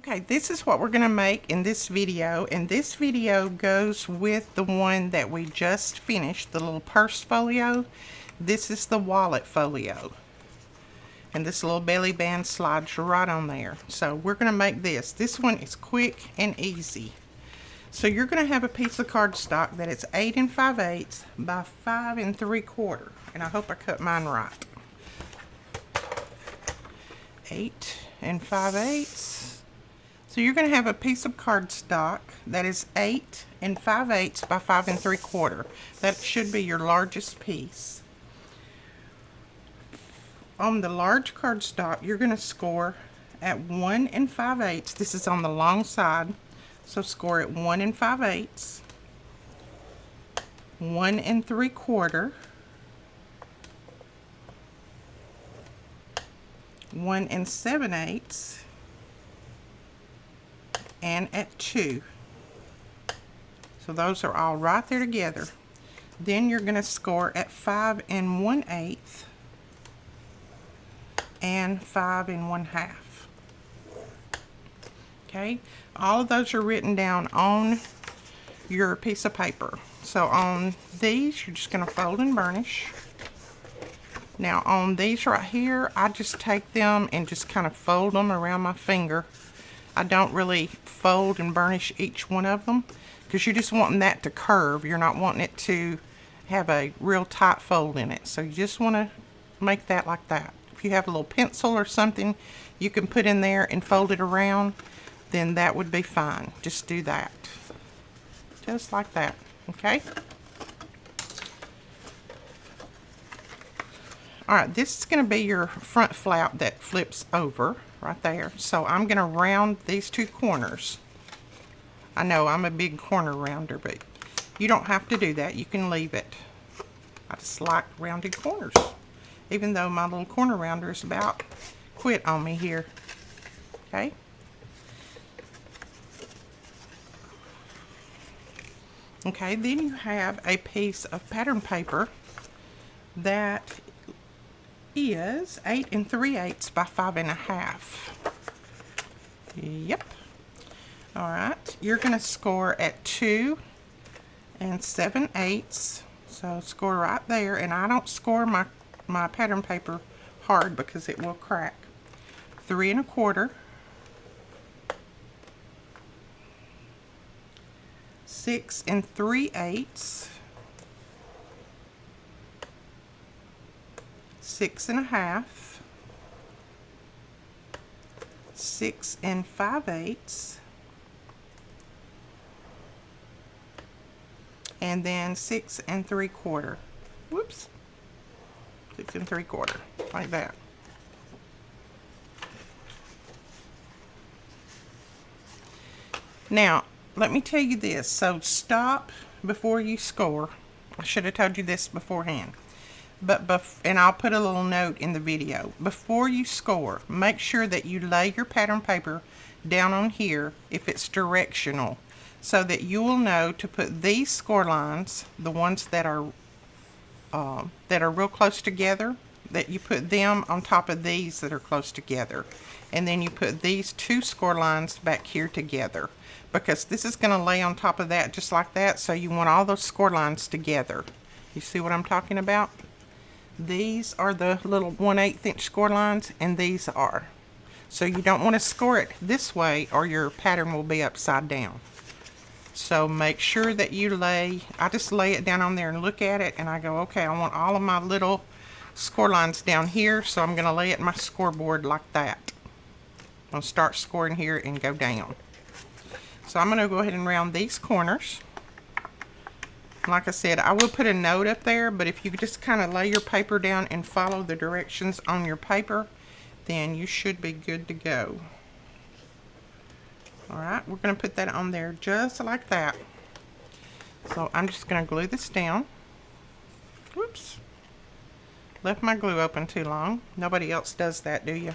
Okay, this is what we're going to make in this video, and this video goes with the one that we just finished, the little purse folio. This is the wallet folio, and this little belly band slides right on there. So we're going to make this. This one is quick and easy. So you're going to have a piece of cardstock that is 8 5/8 by 5 3/4, and I hope I cut mine right. 8 5/8. So you're going to have a piece of cardstock that is 8 5/8 by 5 3/4. That should be your largest piece. On the large cardstock, you're going to score at 1 5/8. This is on the long side, so score at 1 5/8, 1 3/4, 1 7/8. And at 2. So those are all right there together. Then you're going to score at 5 1/8 and 5 1/2. Okay, all of those are written down on your piece of paper. So on these, you're just going to fold and burnish. Now on these right here, I just take them and just kind of fold them around my finger. I don't really fold and burnish each one of them because you're just wanting that to curve. You're not wanting it to have a real tight fold in it. So you just want to make that like that. If you have a little pencil or something you can put in there and fold it around, then that would be fine. Just do that. Just like that. Okay? Alright, this is going to be your front flap that flips over right there. So I'm going to round these two corners. I know I'm a big corner rounder, but you don't have to do that. You can leave it. I just like rounded corners, even though my little corner rounder is about quit on me here. Okay? Okay, then you have a piece of pattern paper that is 8 3/8 by 5 1/2. Yep. All right, you're going to score at 2 7/8. So score right there, and I don't score my pattern paper hard because it will crack. 3 1/4, 6 3/8. 6 1/2, 6 5/8, and then 6 3/4. Whoops, 6 3/4, like that. Now, let me tell you this. So stop before you score. I should have told you this beforehand. And I'll put a little note in the video. Before you score, make sure that you lay your pattern paper down on here if it's directional, so that you will know to put these score lines, the ones that are real close together, that you put them on top of these that are close together, and then you put these two score lines back here together, because this is going to lay on top of that just like that. So you want all those score lines together. You see what I'm talking about? These are the little 1/8 inch score lines, and these are. So you don't want to score it this way or your pattern will be upside down. So make sure that you I just lay it down on there and look at it, and I go, okay, I want all of my little score lines down here, so I'm going to lay it in my scoreboard like that. I'm going to start scoring here and go down. So I'm going to go ahead and round these corners. Like I said, I will put a note up there, but if you just kind of lay your paper down and follow the directions on your paper, then you should be good to go. Alright, we're going to put that on there just like that. So I'm just going to glue this down. Whoops. Left my glue open too long. Nobody else does that, do you?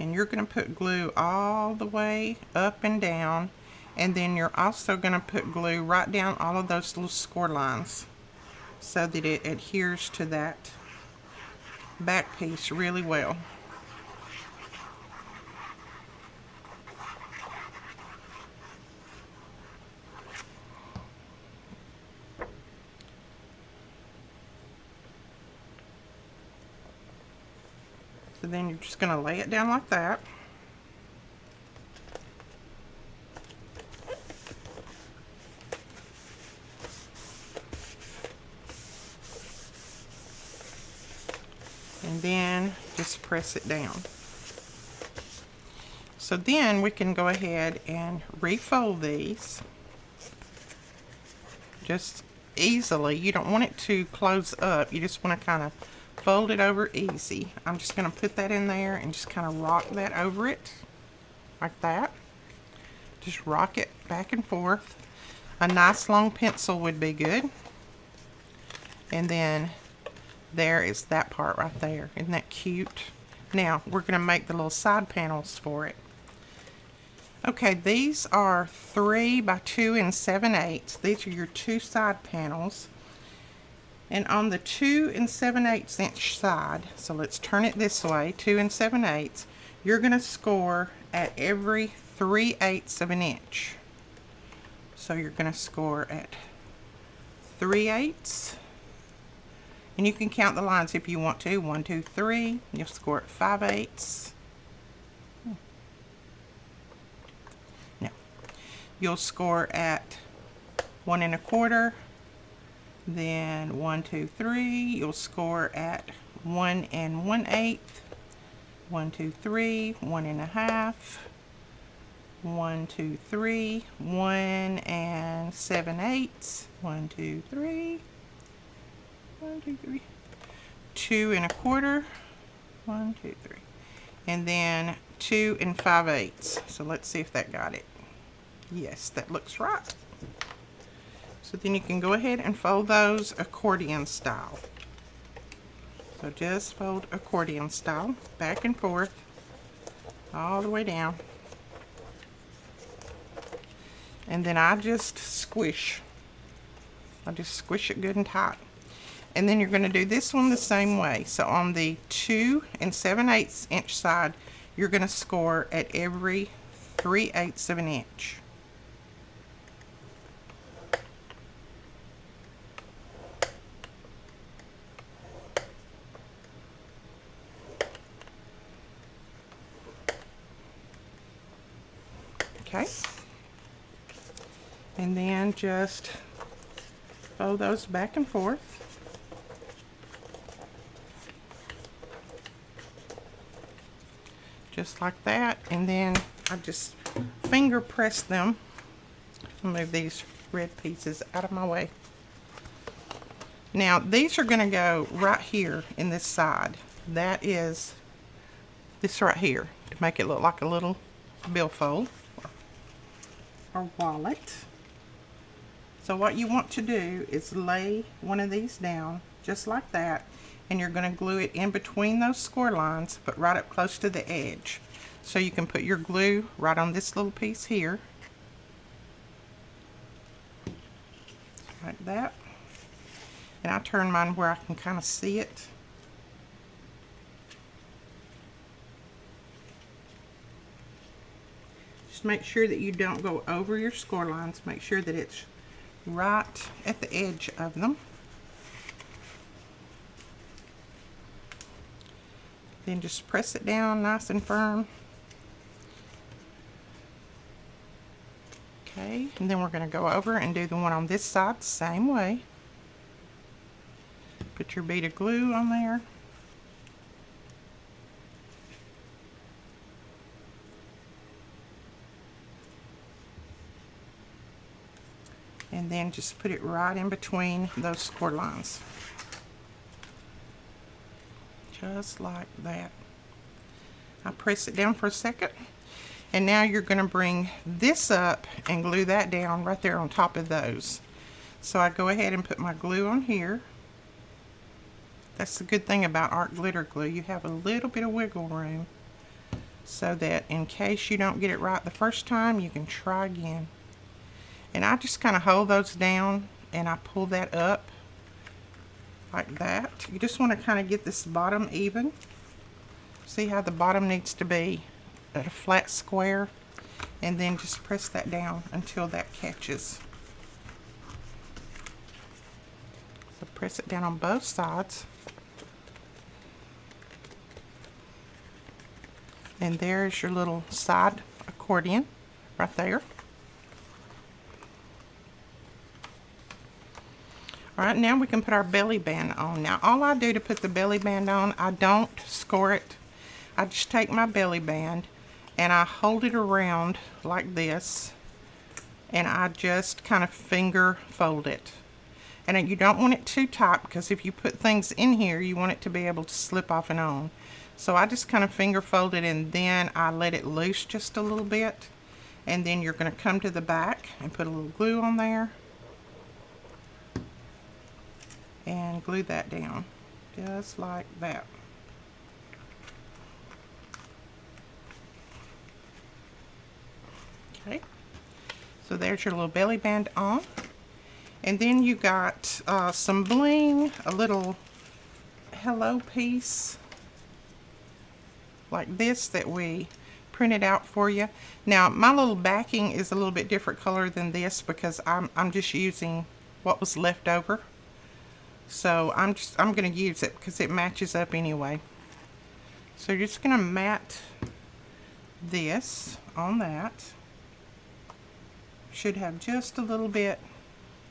And you're going to put glue all the way up and down, and then you're also going to put glue right down all of those little score lines so that it adheres to that back piece really well. So then you're just going to lay it down like that. And then just press it down. So then we can go ahead and refold these just easily. You don't want it to close up. You just want to kind of fold it over easy. I'm just going to put that in there and just kind of rock that over it like that. Just rock it back and forth. A nice long pencil would be good. And then there is that part right there. Isn't that cute? Now we're going to make the little side panels for it. Okay, these are 3 by 2 7/8. These are your 2 side panels. And on the 2 7/8 inch side, so let's turn it this way, 2 7/8, you're going to score at every 3/8 of an inch. So you're going to score at 3/8. And you can count the lines if you want to. 1, 2, 3. You'll score at 5/8. No. You'll score at 1 1/4. Then 1, 2, 3. You'll score at 1 1/8. 1, 2, 3. 1 1/2. 1, 2, 3. 1 7/8. 1, 2, 3. 1, 2, 3. 2 1/4. 1, 2, 3. And then 2 5/8. So let's see if that got it. Yes, that looks right. So then you can go ahead and fold those accordion style. So just fold accordion style, back and forth, all the way down. And then I just squish. I just squish it good and tight. And then you're going to do this one the same way. So on the 2 7/8 inch side, you're going to score at every 3/8 of an inch. Okay. And then just fold those back and forth. Just like that. And then I just finger press them. I'll move these red pieces out of my way. Now these are going to go right here in this side. That is this right here to make it look like a little billfold or wallet. So what you want to do is lay one of these down just like that, and you're going to glue it in between those score lines, but right up close to the edge. So you can put your glue right on this little piece here, like that. And I turn mine where I can kind of see it. Just make sure that you don't go over your score lines. Make sure that it's right at the edge of them. Then just press it down nice and firm. Okay, and then we're going to go over and do the one on this side the same way. Put your bead of glue on there. And then just put it right in between those score lines. Just like that. I press it down for a second. And now you're going to bring this up and glue that down right there on top of those. So I go ahead and put my glue on here. That's the good thing about art glitter glue. You have a little bit of wiggle room. so that in case you don't get it right the first time, you can try again. And I just kind of hold those down and I pull that up like that. You just want to kind of get this bottom even. See how the bottom needs to be at a flat square, and then just press that down until that catches. So press it down on both sides. And there's your little side accordion right there. Alright, now we can put our belly band on. Now all I do to put the belly band on, I don't score it. I just take my belly band and I hold it around like this, and I just kind of finger fold it. And you don't want it too tight, because if you put things in here, you want it to be able to slip off and on. So I just kind of finger fold it, and then I let it loose just a little bit. And then you're going to come to the back and put a little glue on there and glue that down just like that. Okay, so there's your little belly band on. And then you got some bling, a little hello piece like this that we printed out for you. Now my little backing is a little bit different color than this because I'm just using what was left over. So I'm going to use it because it matches up anyway. So you're just going to mat this on that. Should have just a little bit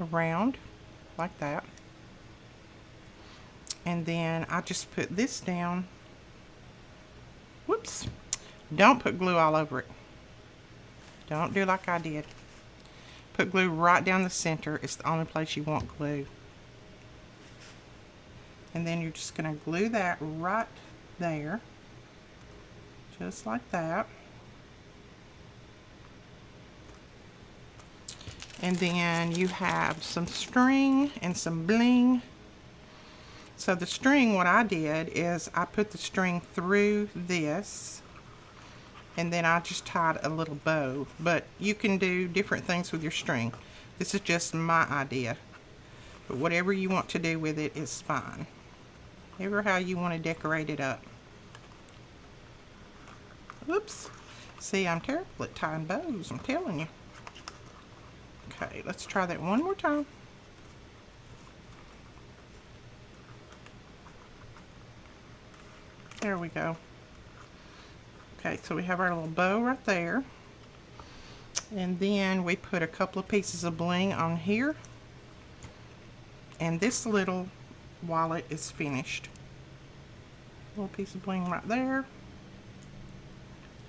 around like that. And then I just put this down. Whoops. Don't put glue all over it. Don't do like I did. Put glue right down the center. It's the only place you want glue. And then you're just going to glue that right there. Just like that. And then you have some string and some bling. So the string, what I did is I put the string through this, and then I just tied a little bow. But you can do different things with your string. This is just my idea. But whatever you want to do with it is fine. Ever how you want to decorate it up. Whoops. See, I'm terrible at tying bows, I'm telling you. Okay, let's try that one more time. There we go. Okay, so we have our little bow right there. And then we put a couple of pieces of bling on here. And this little wallet is finished. A little piece of bling right there.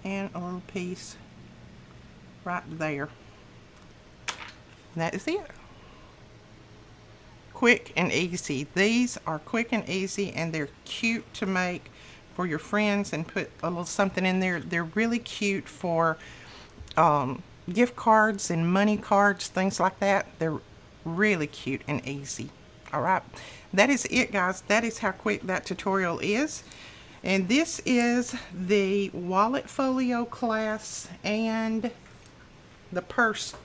And a little piece right there. And that is it. Quick and easy. These are quick and easy, and they're cute to make for your friends and put a little something in there. They're really cute for gift cards and money cards, things like that. They're really cute and easy. Alright, that is it, guys. That is how quick that tutorial is. And this is the wallet folio class and the purse.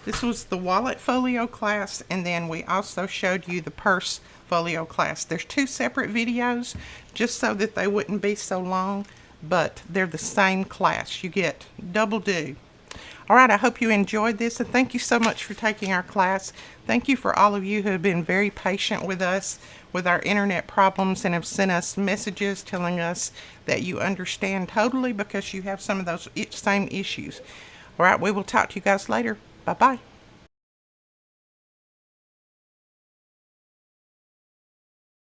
This was the wallet folio class, and then we also showed you the purse folio class. There's two separate videos just so that they wouldn't be so long, but they're the same class. You get double do. Alright, I hope you enjoyed this, and thank you so much for taking our class. Thank you for all of you who have been very patient with us with our internet problems and have sent us messages telling us that you understand totally because you have some of those same issues. Alright, we will talk to you guys later. Bye-bye.